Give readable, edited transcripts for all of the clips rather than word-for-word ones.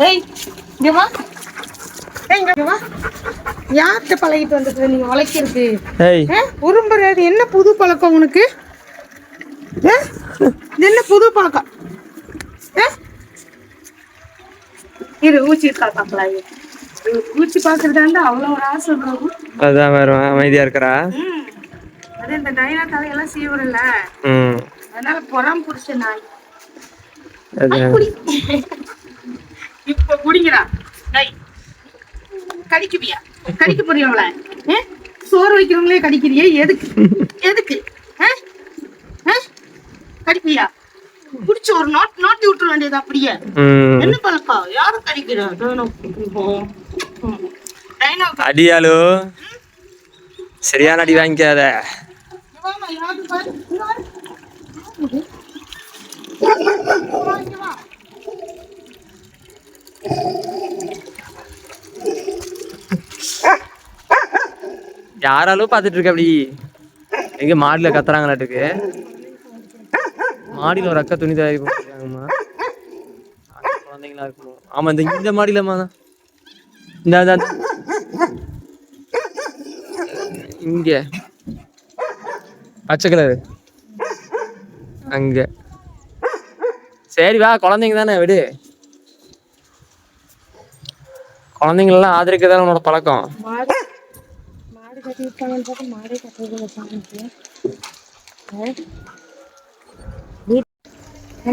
ஏய் இங்க வா. இங்க வா. யார்கிட்ட பழகிட்டு வந்துட்டு நீங்க உழைக்கிறது? உரும்புறது என்ன புது பழக்கம் உனக்கு? என்ன புது பழக்கம்? இரு ஊச்சி இருக்கா பாக்கலாம். ஊச்சி பாக்குறதா அவ்வளவு ஒரு ஆசை. அதான் வேற அமைதியா இருக்கிறா. அது இந்த டைனா தலையெல்லாம் சீவரல, அதனால பொறாம புடிச்ச நாய். இப்ப குடிங்கடா. கடிக்குவியா? கடிக்க போறியவள? சோறு வைக்கிறவங்களே கடிக்கிறியே, எதுக்கு? எதுக்கு கடிப்பியா? குடிச்சு ஒரு நாட்டி விட்டுற வேண்டியது அப்படியே. என்ன பழக்கம்? யாரும் கடிக்கிறா? அடியாலு சரியான அடி வாங்கிக்காத. யாராலும் பாத்துட்டு இருக்க அப்படி? எங்க மாடியில கத்துறாங்களாட்டுக்கு. மாடியில ஒரு அக்கா துணி தயாரி போட்டுருக்காங்கம்மா. குழந்தைங்களா இருக்கணும். ஆமா, இந்த மாடியிலம்மா தான். இந்த இங்க பச்சை கலரு அங்க. சரி வா, குழந்தைங்க தானே விடு. குழந்தைங்களெல்லாம் ஆதரிக்கதானே உன்னோட பழக்கம்.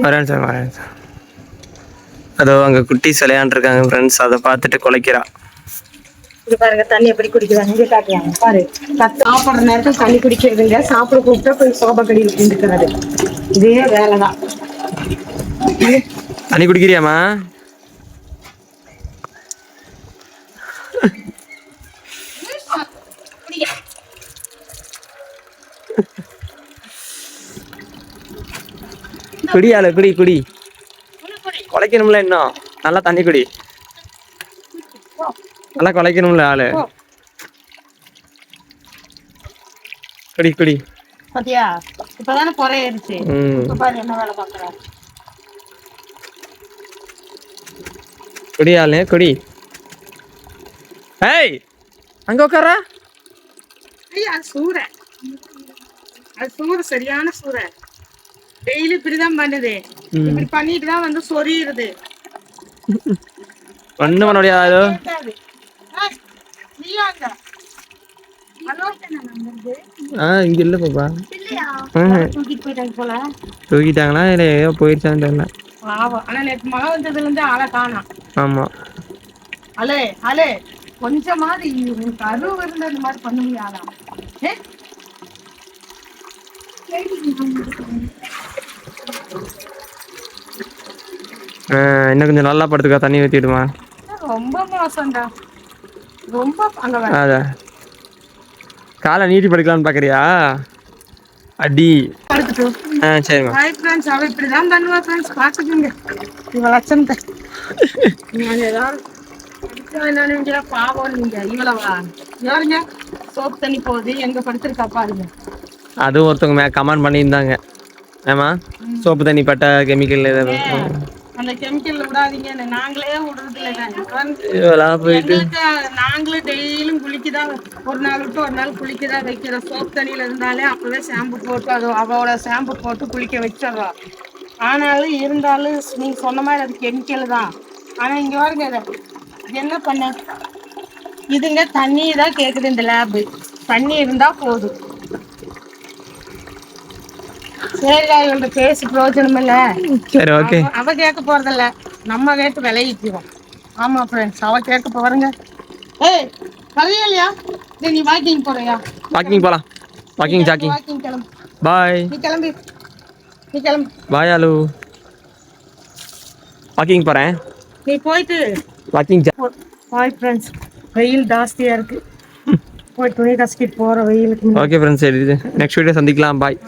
வரேன் சார், வரேன் சார். அதோ அங்க குட்டி விளையாண்டு இருக்காங்க ஃப்ரெண்ட்ஸ், அதை பார்த்துட்டு குலைக்கிறா. இது பாருங்க தண்ணி எப்படி குடிக்கிறாங்க, இங்கே காட்டுறாங்க பாரு. சாப்பிட்ற நேரத்தில் தண்ணி குடிக்கிறதுங்க, சாப்பிட கூப்பிட்டா போய் சோபா கடியில் குடிக்கிறது. இதே வேலைதான். தண்ணி குடிக்கிறியாமா? குடியால குடி குடி. குலைக்கணும்ல, இன்னும் நல்லா தண்ணி குடி. நல்லா குலைக்கணும்ல ஆளு. குடி குடி. பாத்தியா, இப்பதானே குறையிருச்சு. பாரு என்ன வேலை பாக்குற. குடியாலே குடி. ஏய் அங்க உட்காரா. ஐயா சூறை, அது சூறு, சரியான சூறை. டெய்லி இப்படிதான் பண்ணுது. இப்படி பண்ணிட்டு தான் வந்து சொரியுது. ஒண்ணு பண்ண முடியாது. இங்க இல்ல பாப்பா. தூக்கிட்டாங்களா இல்ல ஏதோ போயிருச்சான்னு தெரியல. ஆனா நேற்று மழை வந்ததுல இருந்து ஆளை காணோம். ஆமா. அலே அலே கொஞ்சமாவது கருவு இருந்த இந்த மாதிரி பண்ண முடியாதா? இன்னும் கொஞ்சம் நல்லா படுத்துக்கா, தண்ணி ஊத்திடுமா. ரொம்ப மோசம்டா, ரொம்ப. அத காலை நீட்டி படுக்கலான்னு பாக்குறியா? அடி சரிம்மா. ஹாய் ஃப்ரெண்ட்ஸ், அவ இப்படிதான் பண்ணுவா ஃப்ரெண்ட்ஸ், பாத்துக்கோங்க இவ லட்சணத்தை. நான் ஏதாவது என்னன்னு பாவம். நீங்க இவ்வளவா யாருங்க சோப்பு தண்ணி போகுது, எங்க படுத்திருக்கா பாருங்க. அதுவும் ஒருத்தவங்க கமெண்ட் பண்ணியிருந்தாங்க. ஆமா, சோப்பு தண்ணி பட்ட கெமிக்கல் ஏதாவது. அந்த கெமிக்கல் விடாதீங்க, நாங்களே விடுறது இல்லை. நாங்களே டெய்லியும் குளிக்கதான், ஒரு நாள் விட்டு ஒரு நாள் குளிக்கதான் வைக்கிற. சோப்பு தண்ணியில இருந்தாலே அப்பவே ஷாம்பு போட்டு அது அவளோட ஷாம்பு போட்டு குளிக்க வச்சிடறோம். ஆனாலும் இருந்தாலும் நீங்க சொன்ன மாதிரி அது கெமிக்கல் தான். ஆனா இங்க பாருங்க, இது என்ன பண்ண, இதுங்க தண்ணி தான் கேக்குது. இந்த லேபு தண்ணி இருந்தா போதும். சரி, இவள்கிட்ட பேசி பிரயோஜனம் இல்ல. சரி, ஓகே. அவ கேட்க போறதில்ல, நம்ம கேட்டு விளையிக்கிறோம். ஆமா ஃப்ரெண்ட்ஸ், அவ கேட்க போறங்க. ஏய் கல்யாணியா, நீ வாக்கிங் போறியா? வாக்கிங் போலாம். Walking jogging. வாக்கிங் கிளம்பு. பாய். நீ கிளம்பு, நீ கிளம்பு. பாய் ஆலு. வாக்கிங் போறேன். நீ போயிட்டு வாக்கிங். பாய் ஃப்ரெண்ட்ஸ், வெயில் ஜாஸ்தியா இருக்கு. போய் துணி கசக்கிட்டு போற வெயிலுக்கு. ஓகே ஃப்ரெண்ட்ஸ், சரி நெக்ஸ்ட் வீடியோ சந்திக்கலாம். பாய்.